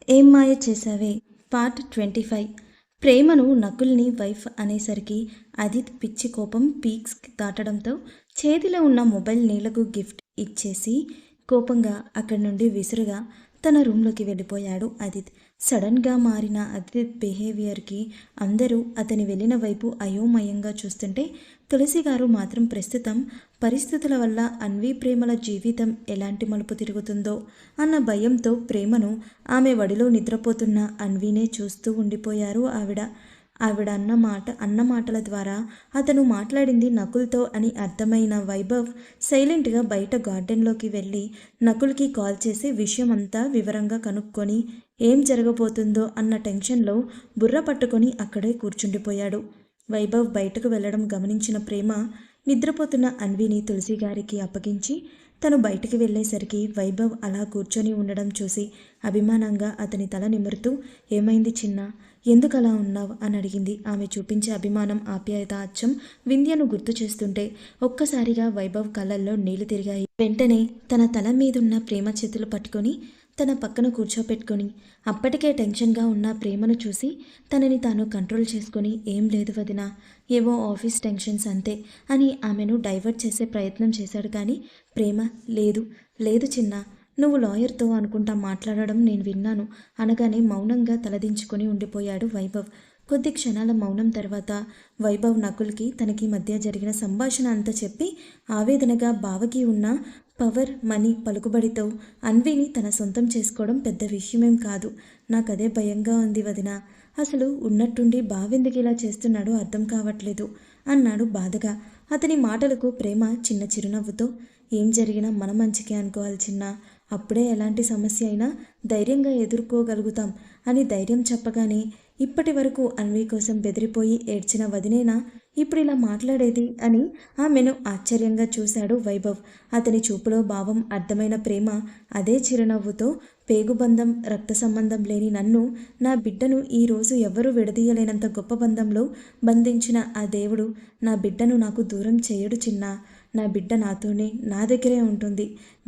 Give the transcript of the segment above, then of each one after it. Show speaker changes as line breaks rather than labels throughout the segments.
ఏం మాయ చేశావే పార్ట్ 25. ప్రేమను నకుల్ని వైఫ్ అనేసరికి అదిత్ పిచ్చి కోపం పీక్స్ దాటడంతో చేతిలో ఉన్న మొబైల్ నీళ్లకు గిఫ్ట్ ఇచ్చేసి కోపంగా అక్కడి నుండి విసురుగా తన రూమ్లోకి వెళ్ళిపోయాడు అదిత్. సడన్గా మారిన అదిత్ బిహేవియర్కి అందరూ అతని వెళ్ళిన వైపు అయోమయంగా చూస్తుంటే తులసి గారు మాత్రం ప్రస్తుతం పరిస్థితుల వల్ల అన్వి ప్రేమల జీవితం ఎలాంటి మలుపు తిరుగుతుందో అన్న భయంతో ప్రేమను ఆమె వడిలో నిద్రపోతున్న అన్వీనే చూస్తూ ఉండిపోయారు ఆవిడ అన్న మాటల ద్వారా అతను మాట్లాడింది నకుల్తో అని అర్థమైన వైభవ్ సైలెంట్గా బయట గార్డెన్లోకి వెళ్ళి నకుల్కి కాల్ చేసి విషయం అంతా వివరంగా కనుక్కొని ఏం జరగబోతుందో అన్న టెన్షన్లో బుర్ర పట్టుకొని అక్కడే కూర్చుండిపోయాడు. వైభవ్ బయటకు వెళ్ళడం గమనించిన ప్రేమ నిద్రపోతున్న అన్విని తులసి గారికి అప్పగించి తను బయటికి వెళ్ళేసరికి వైభవ్ అలా కూర్చొని ఉండడం చూసి అభిమానంగా అతని తల నిమురుతూ ఏమైంది చిన్న, ఎందుకలా ఉన్నావు అని అడిగింది. ఆమె చూపించే అభిమానం ఆప్యాయత అచ్చం వింధ్యను గుర్తు చేస్తుంటే ఒక్కసారిగా వైభవ్ కళ్ళల్లో నీళ్లు తిరిగాయి. వెంటనే తన తల మీదున్న ప్రేమ చేతులు పట్టుకొని తన పక్కన కూర్చోపెట్టుకొని అప్పటికే టెన్షన్గా ఉన్న ప్రేమను చూసి తనని తాను కంట్రోల్ చేసుకొని ఏం లేదు వదినా, ఏవో ఆఫీస్ టెన్షన్స్ అంతే అని ఆమెను డైవర్ట్ చేసే ప్రయత్నం చేశాడు. కానీ ప్రేమ లేదు లేదు చిన్న, నువ్వు లాయర్తో అనుకుంటా మాట్లాడడం నేను విన్నాను అనగానే మౌనంగా తలదించుకొని ఉండిపోయాడు వైభవ్. కొద్ది క్షణాల మౌనం తర్వాత వైభవ్ నకుల్కి తనకి మధ్య జరిగిన సంభాషణ అంతా చెప్పి ఆవేదనగా బావకి ఉన్న పవర్ మనీ పలుకుబడితో అన్విని తన సొంతం చేసుకోవడం పెద్ద విషయమేం కాదు, నాకదే భయంగా ఉంది వదిన, అసలు ఉన్నట్టుండి బావెందుకు ఇలా చేస్తున్నాడో అర్థం కావట్లేదు అన్నాడు బాధగా. అతని మాటలకు ప్రేమ చిన్న చిరునవ్వుతో ఏం జరిగినా మన మంచికే అనుకోవాలి చిన్న, అప్పుడే ఎలాంటి సమస్య అయినా ధైర్యంగా ఎదుర్కోగలుగుతాం అని ధైర్యం చెప్పగానే ఇప్పటి వరకు అన్వి కోసం బెదిరిపోయి ఏడ్చిన వదినేనా ఇప్పుడు ఇలా మాట్లాడేది అని ఆమెను ఆశ్చర్యంగా చూశాడు వైభవ్. అతని చూపులో భావం అర్థమైన ప్రేమ అదే చిరునవ్వుతో పేగుబంధం రక్త సంబంధం లేని నన్ను, నా బిడ్డను ఈరోజు ఎవ్వరూ విడదీయలేనంత గొప్ప బంధంలో బంధించిన ఆ దేవుడు నా బిడ్డను నాకు దూరం చేయడు చిన్న, నా బిడ్డ నాతోనే నా దగ్గరే ఉంటుంది.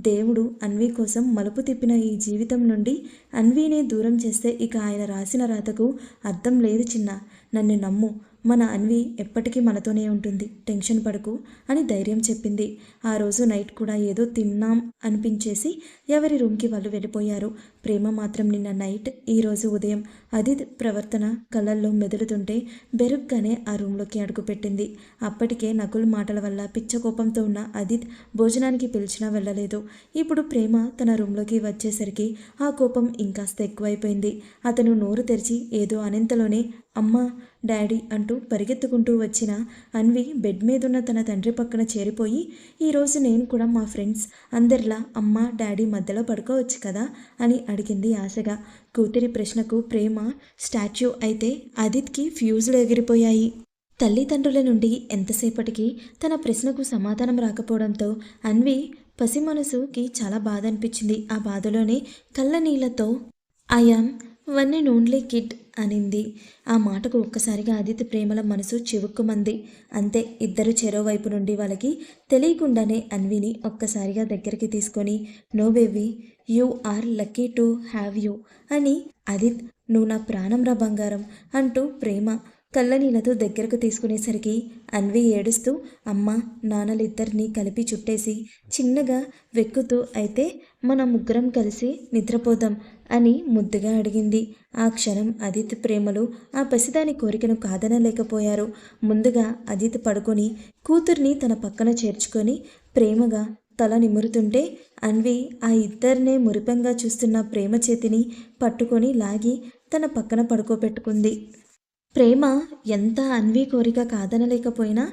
దేవుడు అన్వి కోసం మలుపు తిప్పిన ఈ జీవితం నుండి అన్వీనే దూరం చేస్తే ఇక ఆయన రాసిన రాతకు అర్థం లేదు చిన్న, నన్ను నమ్ము, మన అన్వి ఎప్పటికీ మనతోనే ఉంటుంది, టెన్షన్ పడకు అని ధైర్యం చెప్పింది. ఆ రోజు నైట్ కూడా ఏదో తిన్నాం అనిపించేసి ఎవరి రూమ్కి వాళ్ళు వెళ్ళిపోయారు. ప్రేమ మాత్రం నిన్న నైట్ ఈరోజు ఉదయం అదిత్ ప్రవర్తన కళ్ళల్లో మెదులుతుంటే బెరుగ్గానే ఆ రూమ్లోకి అడుగుపెట్టింది. అప్పటికే నకుల్ మాటల వల్ల పిచ్చ కోపంతో ఉన్న అదిత్ భోజనానికి పిలిచినా వెళ్ళలేదు. ఇప్పుడు ప్రేమ తన రూమ్లోకి వచ్చేసరికి ఆ కోపం ఇంకాస్త ఎక్కువైపోయింది. అతను నోరు తెరిచి ఏదో అనేంతలోనే అమ్మా డాడీ అంటూ పరిగెత్తుకుంటూ వచ్చిన అన్వి బెడ్ మీదున్న తన తండ్రి పక్కన చేరిపోయి ఈరోజు నేను కూడా మా ఫ్రెండ్స్ అందరిలా అమ్మ డాడీ మధ్యలో పడుకోవచ్చు కదా అని అడిగింది ఆశగా. కూతురి ప్రశ్నకు ప్రేమ స్టాచ్యూ అయితే అదిత్కి ఫ్యూజులు ఎగిరిపోయాయి. తల్లిదండ్రుల నుండి ఎంతసేపటికి తన ప్రశ్నకు సమాధానం రాకపోవడంతో అన్వి పసి మనసుకి చాలా బాధ అనిపించింది. ఆ బాధలోనే కళ్ళ నీళ్లతో I'm one and only kid అనింది. ఆ మాటకు ఒక్కసారిగా అదిత్ ప్రేమల మనసు చివుక్కుమంది. అంతే, ఇద్దరు చెరోవైపు నుండి వాళ్ళకి తెలియకుండానే అన్విని ఒక్కసారిగా దగ్గరికి తీసుకొని no baby, you are lucky to have you అని అదిత్ నువ్వు నా ప్రాణం రా బంగారం అంటూ ప్రేమ కళ్ళనీళ్ళతో దగ్గరకు తీసుకునేసరికి అన్వి ఏడుస్తూ అమ్మ నాన్నలిద్దరినీ కలిపి చుట్టేసి చిన్నగా వెక్కుతూ అయితే మన ముగ్గురం కలిసి నిద్రపోదాం అని ముద్దుగా అడిగింది. ఆ క్షణం అదిత్ ప్రేమలు ఆ పసిదాని కోరికను కాదనలేకపోయారు. ముందుగా అదిత్ పడుకొని కూతుర్ని తన పక్కన చేర్చుకొని ప్రేమగా తల నిమురుతుంటే అన్వి ఆ ఇద్దరినే మురిపెంగా చూస్తున్న ప్రేమ చేతిని పట్టుకొని లాగి తన పక్కన పడుకోబెట్టుకుంది. ప్రేమ ఎంత అన్వి కోరిక కాదనలేకపోయినా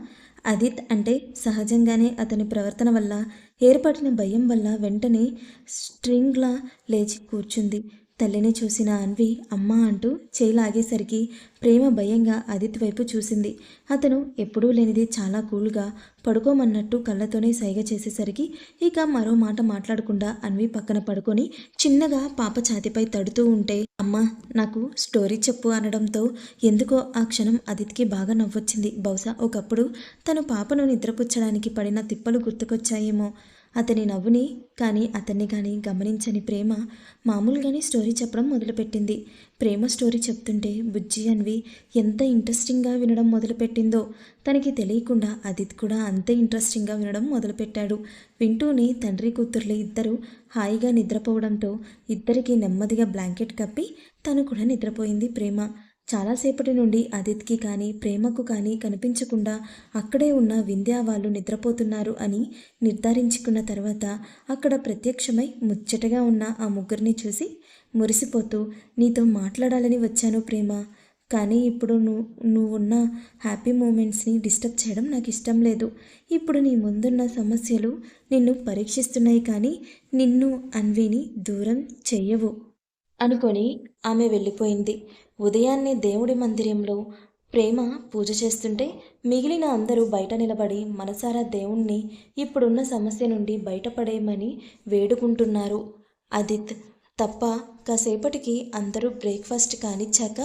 అదిత్ అంటే సహజంగానే అతని ప్రవర్తన వల్ల ఏర్పడిన భయం వల్ల వెంటనే స్ట్రింగ్లా లేచి కూర్చుంది. తల్లిని చూసిన అన్వి అమ్మ అంటూ చేయి లాగేసరికి ప్రేమ భయంగా అదిత్ వైపు చూసింది. అతను ఎప్పుడూ లేనిది చాలా కూల్గా పడుకోమన్నట్టు కళ్ళతోనే సైగ చేసేసరికి ఇక మరో మాట మాట్లాడకుండా అన్వి పక్కన పడుకొని చిన్నగా పాప ఛాతిపై తడుతూ ఉంటే అమ్మ నాకు స్టోరీ చెప్పు అనడంతో ఎందుకో ఆ క్షణం అదిత్కి బాగా నవ్వొచ్చింది. బహుశా ఒకప్పుడు తను పాపను నిద్రపుచ్చడానికి పడిన తిప్పలు గుర్తుకొచ్చాయేమో. అతని నవ్వుని కానీ అతన్ని కానీ గమనించని ప్రేమ మామూలుగానే స్టోరీ చెప్పడం మొదలుపెట్టింది. ప్రేమ స్టోరీ చెప్తుంటే బుజ్జి అన్వి ఎంత ఇంట్రెస్టింగ్గా వినడం మొదలుపెట్టిందో తనకి తెలియకుండా అదిత్ కూడా అంతే ఇంట్రెస్టింగ్గా వినడం మొదలుపెట్టాడు. వింటూనే తండ్రి కూతుర్లు ఇద్దరు హాయిగా నిద్రపోవడంతో ఇద్దరికి నెమ్మదిగా బ్లాంకెట్ కప్పి తను కూడా నిద్రపోయింది ప్రేమ. చాలాసేపటి నుండి అదిత్కి కానీ ప్రేమకు కానీ కనిపించకుండా అక్కడే ఉన్న వింధ్యా వాళ్ళు నిద్రపోతున్నారు అని నిర్ధారించుకున్న తర్వాత అక్కడ ప్రత్యక్షమై ముచ్చటగా ఉన్న ఆ ముగ్గురిని చూసి మురిసిపోతూ, నీతో మాట్లాడాలని వచ్చాను ప్రేమ, కానీ ఇప్పుడు నువ్వున్న హ్యాపీ మూమెంట్స్ని డిస్టర్బ్ చేయడం నాకు ఇష్టం లేదు. ఇప్పుడు నీ ముందున్న సమస్యలు నిన్ను పరీక్షిస్తున్నాయి కానీ నిన్ను అన్విని దూరం చెయ్యవు అనుకొని ఆమె వెళ్ళిపోయింది. ఉదయాన్నే దేవుడి మందిరంలో ప్రేమ పూజ చేస్తుంటే మిగిలిన అందరూ బయట నిలబడి మనసారా దేవుణ్ణి ఇప్పుడున్న సమస్య నుండి బయటపడేయమని వేడుకుంటున్నారు. అదిత్ తప్ప కాసేపటికి అందరూ బ్రేక్ఫాస్ట్ కానిచ్చాక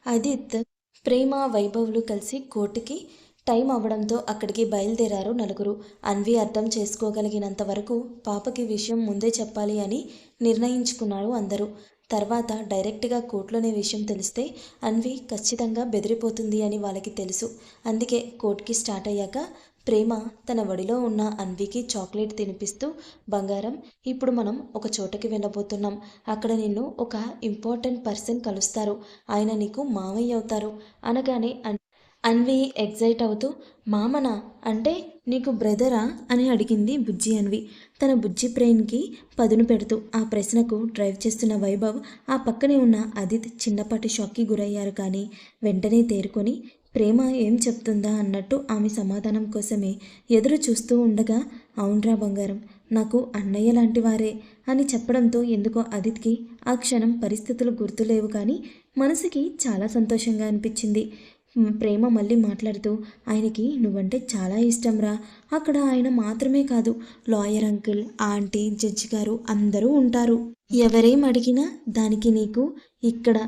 అదిత్, ప్రేమ, వైభవ్లు కలిసి కోర్టుకి టైం అవ్వడంతో అక్కడికి బయలుదేరారు నలుగురు. అన్వి అర్థం చేసుకోగలిగినంత వరకు పాపకి విషయం ముందే చెప్పాలి అని నిర్ణయించుకున్నారు అందరూ. తర్వాత డైరెక్ట్గా కోర్టులోనే విషయం తెలిస్తే అన్వి ఖచ్చితంగా బెదిరిపోతుంది అని వాళ్ళకి తెలుసు. అందుకే కోర్టుకి స్టార్ట్ అయ్యాక ప్రేమ తన వడిలో ఉన్న అన్వికి చాక్లెట్ తినిపిస్తూ, బంగారం, ఇప్పుడు మనం ఒక చోటకి వెళ్ళబోతున్నాం. అక్కడ నిన్ను ఒక ఇంపార్టెంట్ పర్సన్ కలుస్తారు. ఆయన నీకు మావయ్య అవుతారు అనగానే అన్వి ఎగ్జైట్ అవుతూ, మామనా అంటే నీకు బ్రదరా అని అడిగింది బుజ్జి అన్వి. తన బుజ్జి బ్రెయిన్కి పదును పెడుతూ. ఆ ప్రశ్నకు డ్రైవ్ చేస్తున్న వైభవ్, ఆ పక్కనే ఉన్న అదిత్ చిన్నపాటి షాక్కి గురయ్యారు. కానీ వెంటనే తేరుకొని ప్రేమ ఏం చెప్తుందా అన్నట్టు ఆమె సమాధానం కోసమే ఎదురు చూస్తూ ఉండగా, అవునరా బంగారం, నాకు అన్నయ్య లాంటి వారే అని చెప్పడంతో ఎందుకో అదిత్కి ఆ క్షణం పరిస్థితులు గుర్తులేవు కానీ మనసుకి చాలా సంతోషంగా అనిపించింది. ప్రేమ మళ్ళీ మాట్లాడుతూ, ఆయనకి నువ్వంటే చాలా ఇష్టంరా. అక్కడ ఆయన మాత్రమే కాదు, లాయర్ అంకుల్, ఆంటీ, జడ్జి గారు అందరూ ఉంటారు. ఎవరేం అడిగినా దానికి నీకు ఇక్కడ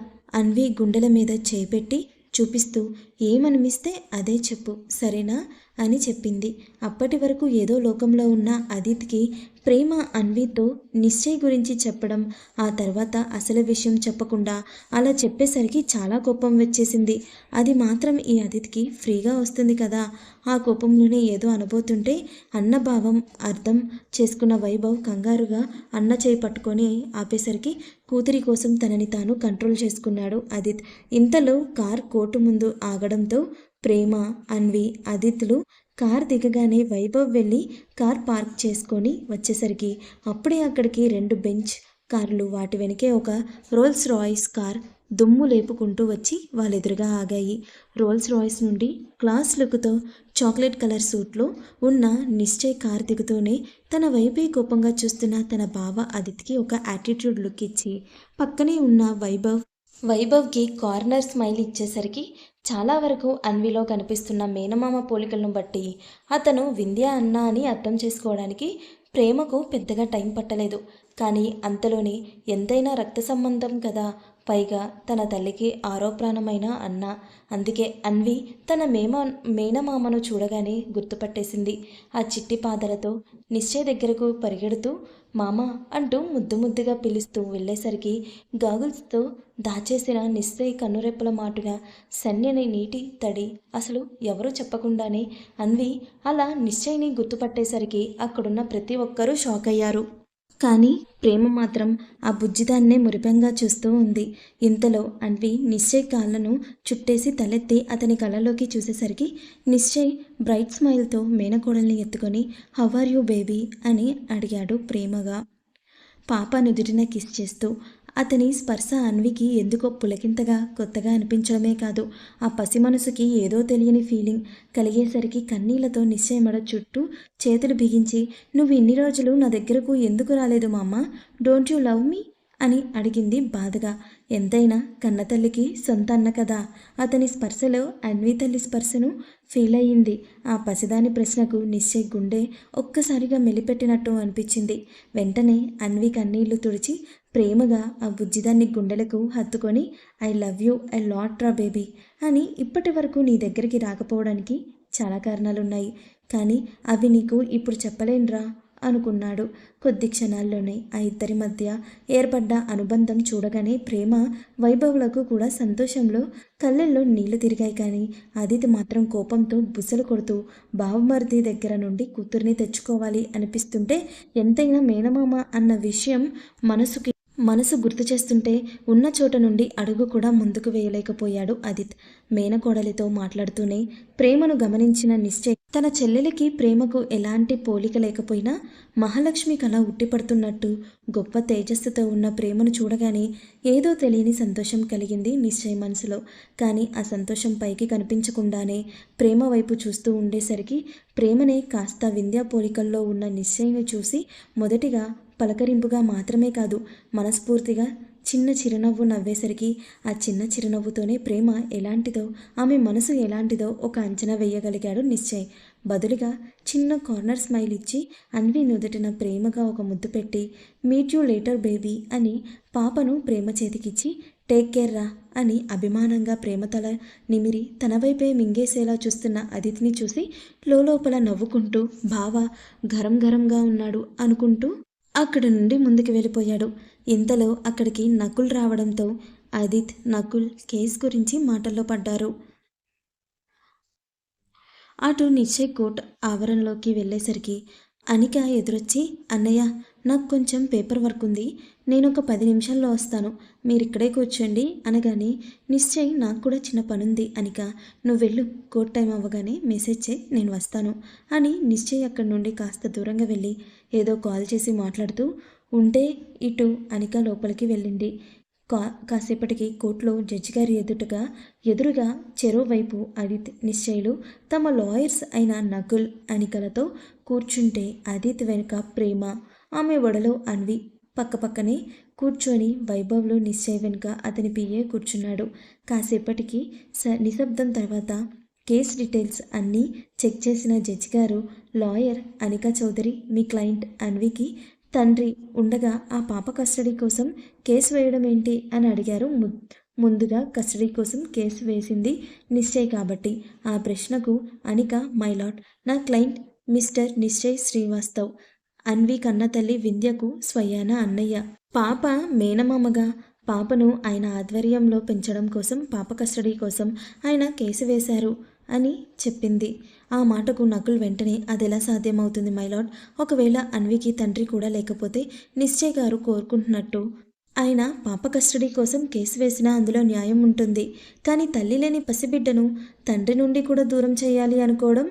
అన్వి గుండెల మీద చేపెట్టి చూపిస్తూ ఏమనిపిస్తే అదే చెప్పు సరేనా అని చెప్పింది. అప్పటి వరకు ఏదో లోకంలో ఉన్న అదిత్కి ప్రేమ అన్వితో నిశ్చయ్ గురించి చెప్పడం, ఆ తర్వాత అసలు విషయం చెప్పకుండా అలా చెప్పేసరికి చాలా కోపం వచ్చేసింది. అది మాత్రం ఈ అదిత్కి ఫ్రీగా వస్తుంది కదా. ఆ కోపంలోనే ఏదో అనబోతుంటే అన్నభావం అర్థం చేసుకున్న వైభవ్ కంగారుగా అన్న చేయి పట్టుకొని ఆపేసరికి కూతురి కోసం తనని తాను కంట్రోల్ చేసుకున్నాడు అదిత్. ఇంతలో కార్ కోర్టు ముందు ఆగడంతో ప్రేమ, అన్వి, అదిత్లు కార్ దిగగానే వైభవ్ వెళ్ళి కార్ పార్క్ చేసుకొని వచ్చేసరికి అప్పుడే అక్కడికి 2 బెంచ్ కార్లు, వాటి వెనకే ఒక రోల్స్ రాయిస్ కార్ దుమ్ము లేపుకుంటూ వచ్చి వాళ్ళెదురుగా ఆగాయి. రోల్స్ రాయిస్ నుండి క్లాస్ లుక్తో చాక్లెట్ కలర్ సూట్లో ఉన్న నిశ్చయ్ కార్ దిగుతూనే తన వైపే కోపంగా చూస్తున్న తన బావ అదిత్కి ఒక యాటిట్యూడ్ లుక్ ఇచ్చి పక్కనే ఉన్న వైభవ్కి కార్నర్ స్మైల్ ఇచ్చేసరికి చాలా వరకు అన్విలో కనిపిస్తున్న మేనమామ పోలికలను బట్టి అతను వింధ్య అన్న అని అర్థం చేసుకోవడానికి ప్రేమకు పెద్దగా టైం పట్టలేదు. కానీ అంతలోనే ఎంతైనా రక్త సంబంధం కదా, పైగా తన తల్లికి ఆరో ప్రాణమైన అన్న. అందుకే అన్వి తన మేనమామను చూడగానే గుర్తుపట్టేసింది. ఆ చిట్టి పాదలతో నిశ్చయ్ దగ్గరకు పరిగెడుతూ మామ అంటూ ముద్దుగా పిలుస్తూ వెళ్ళేసరికి గాగుల్స్తో దాచేసిన నిశ్చయ్ కన్నురెప్పల మాటున సన్యని నీటి తడి అసలు ఎవరూ చెప్పకుండానే అన్వి అలా నిశ్చయ్ని గుర్తుపట్టేసరికి అక్కడున్న ప్రతి ఒక్కరూ షాక్ అయ్యారు. కానీ ప్రేమ మాత్రం ఆ బుజ్జిదాన్నే మురిపెంగా చూస్తూ ఉంది. ఇంతలో అన్వి నిశ్చయ్ కాళ్ళను చుట్టేసి తలెత్తి అతని కళ్ళలోకి చూసేసరికి నిశ్చయ్ బ్రైట్ స్మైల్తో మేనకోడల్ని ఎత్తుకొని హౌ ఆర్ యూ బేబీ అని అడిగాడు ప్రేమగా, పాప నుదుటిన కిస్ చేస్తూ. అతని స్పర్శ అన్వికి ఎందుకో పులకింతగా కొత్తగా అనిపించడమే కాదు, ఆ పసి మనసుకి ఏదో తెలియని ఫీలింగ్ కలిగేసరికి కన్నీళ్లతో నిశ్చయ మెడ చుట్టూ చేతులు బిగించి, నువ్వు ఇన్ని రోజులు నా దగ్గరకు ఎందుకు రాలేదు మామ, డోంట్ యూ లవ్ మీ అని అడిగింది బాధగా. ఎంతైనా కన్నతల్లికి సొంత అన్న కదా. అతని స్పర్శలో అన్వి తల్లి స్పర్శను ఫీల్ అయ్యింది. ఆ పసిదాని ప్రశ్నకు నిశ్చయ్ గుండె ఒక్కసారిగా మెలిపెట్టినట్టు అనిపించింది. వెంటనే అన్వి కన్నీళ్లు తుడిచి ప్రేమగా ఆ బుజ్జిదాన్ని గుండెలకు హత్తుకొని, I love you I lot రా బేబీ అని, ఇప్పటి వరకు నీ దగ్గరికి రాకపోవడానికి చాలా కారణాలున్నాయి, కానీ అవి నీకు ఇప్పుడు చెప్పలేనురా అనుకున్నాడు. కొద్ది క్షణాల్లోనే ఆ ఇద్దరి మధ్య ఏర్పడ్డ అనుబంధం చూడగానే ప్రేమ వైభవులకు కూడా సంతోషంలో కళ్ళల్లో నీళ్లు తిరిగాయి. కానీ అదితి మాత్రం కోపంతో బుసలు కొడుతూ బావమరిది దగ్గర నుండి కూతుర్ని తెచ్చుకోవాలి అనిపిస్తుంటే ఎంతైనా మేనమామ అన్న విషయం మనసు గుర్తు చేస్తుంటే ఉన్న చోట నుండి అడుగు కూడా ముందుకు వేయలేకపోయాడు అదిత్. మేనకోడలితో మాట్లాడుతూనే ప్రేమను గమనించిన నిశ్చయ్ తన చెల్లెలికి ప్రేమకు ఎలాంటి పోలిక లేకపోయినా మహాలక్ష్మి కళ ఉట్టిపడుతున్నట్టు గొప్ప తేజస్సుతో ఉన్న ప్రేమను చూడగానే ఏదో తెలియని సంతోషం కలిగింది నిశ్చయ్ మనసులో. కానీ ఆ సంతోషం పైకి కనిపించకుండానే ప్రేమ వైపు చూస్తూ ఉండేసరికి ప్రేమనే కాస్త వింధ్యా పోలికల్లో ఉన్న నిశ్చయ్ని చూసి మొదటిగా పలకరింపుగా మాత్రమే కాదు, మనస్ఫూర్తిగా చిన్న చిరునవ్వు నవ్వేసరికి ఆ చిన్న చిరునవ్వుతోనే ప్రేమ ఎలాంటిదో, ఆమె మనసు ఎలాంటిదో ఒక అంచనా వేయగలిగాడు నిశ్చయ్. బదులుగా చిన్న కార్నర్ స్మైల్ ఇచ్చి అన్వి నుదుటిన ప్రేమగా ఒక ముద్దు పెట్టి మీట్ యూ లేటర్ బేబీ అని పాపను ప్రేమ చేతికిచ్చి టేక్ కేర్ రా అని అభిమానంగా ప్రేమతల నిమిరి తన వైపే మింగేసేలా చూస్తున్న అదితిని చూసి లోపల నవ్వుకుంటూ బావ గరం గరంగా ఉన్నాడు అనుకుంటూ అక్కడి నుండి ముందుకు వెళ్ళిపోయాడు. ఇంతలో అక్కడికి నకుల్ రావడంతో అదిత్, నకుల్ కేసు గురించి మాటల్లో పడ్డారు. అటు నిశ్చయ్ కోర్ట్ ఆవరణలోకి వెళ్ళేసరికి అనిక ఎదురొచ్చి, అన్నయ్య నాకు కొంచెం పేపర్ వర్క్ ఉంది, నేను ఒక 10 నిమిషాల్లో వస్తాను, మీరిక్కడే కూర్చోండి అనగానే నిశ్చయ్ నాకు కూడా చిన్న పనుంది అనిక, నువ్వు వెళ్ళు, కోర్ట్ టైం అవ్వగానే మెసేజ్ చేయి, నేను వస్తాను అని నిశ్చయ్ అక్కడి నుండి కాస్త దూరంగా వెళ్ళి ఏదో కాల్ చేసి మాట్లాడుతూ ఉంటే ఇటు అనిక లోపలికి వెళ్ళింది. కాసేపటికి కోర్టులో జడ్జి గారి ఎదురుగా చెరోవైపు అదిత్, నిశ్చయులు తమ లాయర్స్ అయిన నకుల్, అనికలతో కూర్చుంటే అదిత్ వెనుక ప్రేమ, ఆమె ఒడలో అన్వి పక్కపక్కనే కూర్చొని వైభవ్లో నిశ్చయ్ వెనుక అతని పిఏ కూర్చున్నాడు. కాసేపటికి నిశ్శబ్దం తర్వాత కేస్ డీటెయిల్స్ అన్నీ చెక్ చేసిన జడ్జి గారు, లాయర్ అనికా చౌదరి, మీ క్లయింట్ అన్వికి తండ్రి ఉండగా ఆ పాప కస్టడీ కోసం కేసు వేయడం ఏంటి అని అడిగారు. ముందుగా కస్టడీ కోసం కేసు వేసింది నిశ్చయ్ కాబట్టి ఆ ప్రశ్నకు అనిక, మై లార్డ్, నా క్లయింట్ మిస్టర్ నిశ్చయ్ శ్రీవాస్తవ్, అన్వి కన్న తల్లి వింధ్యకు స్వయాన అన్నయ్య, పాప మేనమామగా పాపను ఆయన ఆధ్వర్యంలో పెంచడం కోసం పాప కస్టడీ కోసం ఆయన కేసు వేశారు అని చెప్పింది. ఆ మాటకు నకుల్ వెంటనే అదెలా సాధ్యమవుతుంది మైలార్డ్, ఒకవేళ అన్వికి తండ్రి కూడా లేకపోతే నిశ్చయ్ గారు కోరుకుంటున్నట్టు ఆయన పాప కస్టడీ కోసం కేసు వేసినా అందులో న్యాయం ఉంటుంది. కానీ తల్లి లేని పసిబిడ్డను తండ్రి నుండి కూడా దూరం చేయాలి అనుకోవడం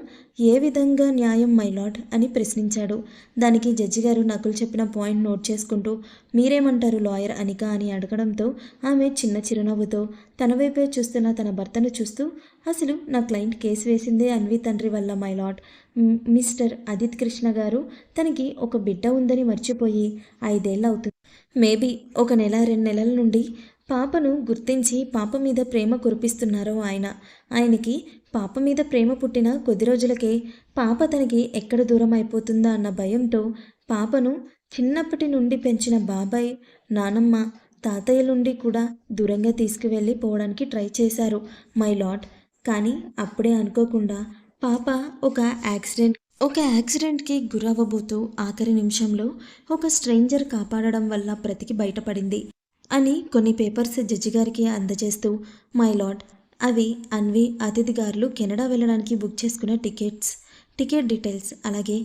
ఏ విధంగా న్యాయం మైలార్డ్ అని ప్రశ్నించాడు. దానికి జడ్జి గారు నకుల్ చెప్పిన పాయింట్ నోట్ చేసుకుంటూ, మీరేమంటారు లాయర్ అనిక అని అడగడంతో ఆమె చిన్న చిరునవ్వుతో తన వైపే చూస్తున్న తన భర్తను చూస్తూ, అసలు నా క్లయింట్ కేసు వేసిందే అన్వి తండ్రి వల్ల మైలార్డ్, మిస్టర్ అదిత్ కృష్ణ గారు తనకి ఒక బిడ్డ ఉందని మర్చిపోయి 5 ఏళ్ళు అవుతుంది, మేబీ ఒక నెల 2 నెలల నుండి పాపను గుర్తించి పాప మీద ప్రేమ కురిపిస్తున్నారో ఆయనకి పాప మీద ప్రేమ పుట్టిన కొద్ది రోజులకే పాప తనకి ఎక్కడ దూరం అయిపోతుందా అన్న భయంతో పాపను చిన్నప్పటి నుండి పెంచిన బాబాయ్, నానమ్మ, తాతయ్య నుండి కూడా దూరంగా తీసుకువెళ్ళి పోవడానికి ట్రై చేశారు మై లార్డ్. కానీ అప్పుడే అనుకోకుండా పాప ఒక యాక్సిడెంట్కి గురవ్వబోతూ ఆఖరి నిమిషంలో ఒక స్ట్రేంజర్ కాపాడడం వల్ల బ్రతికి బయటపడింది అని కొన్ని పేపర్స్ జడ్జి గారికి అందజేస్తూ, మై లార్డ్, అవి అన్వి అతిథి గారులు కెనడా వెళ్ళడానికి బుక్ చేసుకున్న టికెట్ డీటెయిల్స్, అలాగే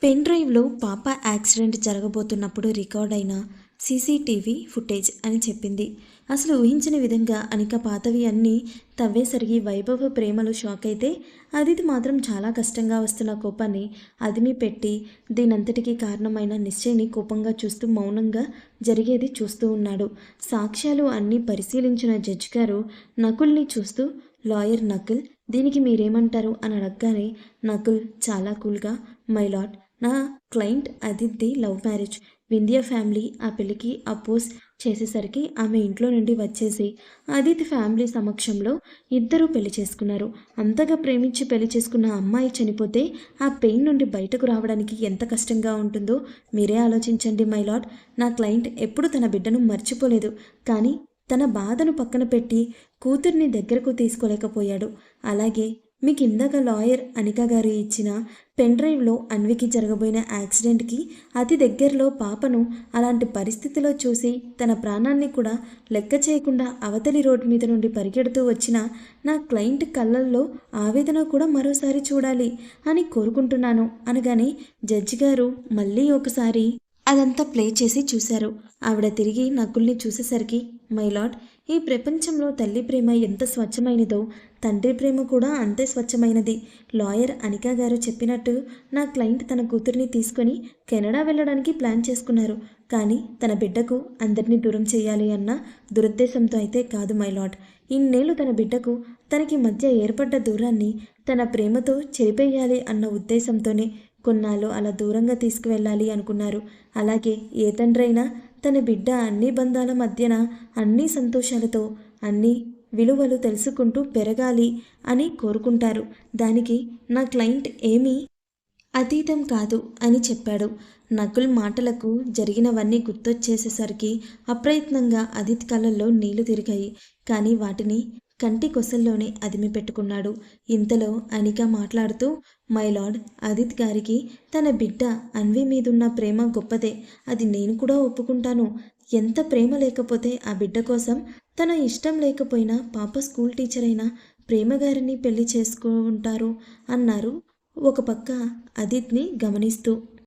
పెన్ డ్రైవ్లో పాప యాక్సిడెంట్ జరగబోతున్నప్పుడు రికార్డ్ అయిన సీసీటీవీ ఫుటేజ్ అని చెప్పింది. అసలు ఊహించని విధంగా అనిక పాతవి అన్నీ తవ్వేసరికి వైభవ ప్రేమలో షాక్ అయితే అదితి మాత్రం చాలా కష్టంగా వస్తున్న కోపాన్ని అదిమి పెట్టి దీనంతటికీ కారణమైన నిశ్చయ్ని కోపంగా చూస్తూ మౌనంగా జరిగేది చూస్తూ ఉన్నాడు. సాక్ష్యాలు అన్నీ పరిశీలించిన జడ్జి గారు నకుల్ని చూస్తూ, లాయర్ నకుల్, దీనికి మీరేమంటారు అని అడగగానే నకుల్ చాలా కూల్గా, మై లార్డ్, నా క్లయింట్ అదిత్ది లవ్ మ్యారేజ్, వింధ్య ఫ్యామిలీ ఆ పెళ్లికి అపోజ్ చేసేసరికి ఆమె ఇంట్లో నుండి వచ్చేసి అదితి ఫ్యామిలీ సమక్షంలో ఇద్దరూ పెళ్లి చేసుకున్నారు. అంతగా ప్రేమించి పెళ్లి చేసుకున్న అమ్మాయి చనిపోతే ఆ పెయిన్ నుండి బయటకు రావడానికి ఎంత కష్టంగా ఉంటుందో మీరే ఆలోచించండి మై లార్డ్. నా క్లయింట్ ఎప్పుడు తన బిడ్డను మర్చిపోలేదు, కానీ తన బాధను పక్కన పెట్టి కూతుర్ని దగ్గరకు తీసుకోలేకపోయాడు. అలాగే మీకు ఇందాక లాయర్ అనిక గారు ఇచ్చిన పెన్ డ్రైవ్లో అన్వికి జరగబోయిన యాక్సిడెంట్కి అతి దగ్గరలో పాపను అలాంటి పరిస్థితిలో చూసి తన ప్రాణాన్ని కూడా లెక్క చేయకుండా అవతలి రోడ్డు మీద నుండి పరిగెడుతూ వచ్చిన నా క్లయింట్ కళ్ళల్లో ఆవేదన కూడా మరోసారి చూడాలి అని కోరుకుంటున్నాను అనగానే జడ్జి గారు మళ్ళీ ఒకసారి అదంతా ప్లే చేసి చూశారు. ఆవిడ తిరిగి నకుల్ని చూసేసరికి, మై లార్డ్, ఈ ప్రపంచంలో తల్లి ప్రేమ ఎంత స్వచ్ఛమైనదో తండ్రి ప్రేమ కూడా అంతే స్వచ్ఛమైనది. లాయర్ అనికా గారు చెప్పినట్టు నా క్లయింట్ తన కూతుర్ని తీసుకొని కెనడా వెళ్ళడానికి ప్లాన్ చేసుకున్నారు. కానీ తన బిడ్డకు అందరినీ దూరం చేయాలి అన్న దురుద్దేశంతో అయితే కాదు మై లార్డ్. ఇన్నేళ్ళు తన బిడ్డకు తనకి మధ్య ఏర్పడ్డ దూరాన్ని తన ప్రేమతో చెరిపేయాలి అన్న ఉద్దేశంతోనే కొన్నాళ్ళు అలా దూరంగా తీసుకువెళ్ళాలి అనుకున్నారు. అలాగే ఏ తండ్రైనా తన బిడ్డ అన్ని బంధాల మధ్యన అన్ని సంతోషాలతో అన్ని విలువలు తెలుసుకుంటూ పెరగాలి అని కోరుకుంటారు. దానికి నా క్లయింట్ ఏమీ అతీతం కాదు అని చెప్పాడు. నకుల్ మాటలకు జరిగినవన్నీ గుర్తొచ్చేసేసరికి అప్రయత్నంగా అదిత్ కళ్ళల్లో నీళ్లు తిరిగాయి. కానీ వాటిని కంటి కొసల్లోనే అదిమి పెట్టుకున్నాడు. ఇంతలో అనిక మాట్లాడుతూ, మై లార్డ్, అదిత్ గారికి తన బిడ్డ అన్వి మీదున్న ప్రేమ గొప్పదే. అది నేను కూడా ఒప్పుకుంటాను. ఎంత ప్రేమ లేకపోతే ఆ బిడ్డ కోసం తన ఇష్టం లేకపోయినా పాప స్కూల్ టీచర్ అయినా ప్రేమగారిని పెళ్లి చేసుకుంటారు అన్నారు ఒక పక్క అదిత్ని గమనిస్తూ.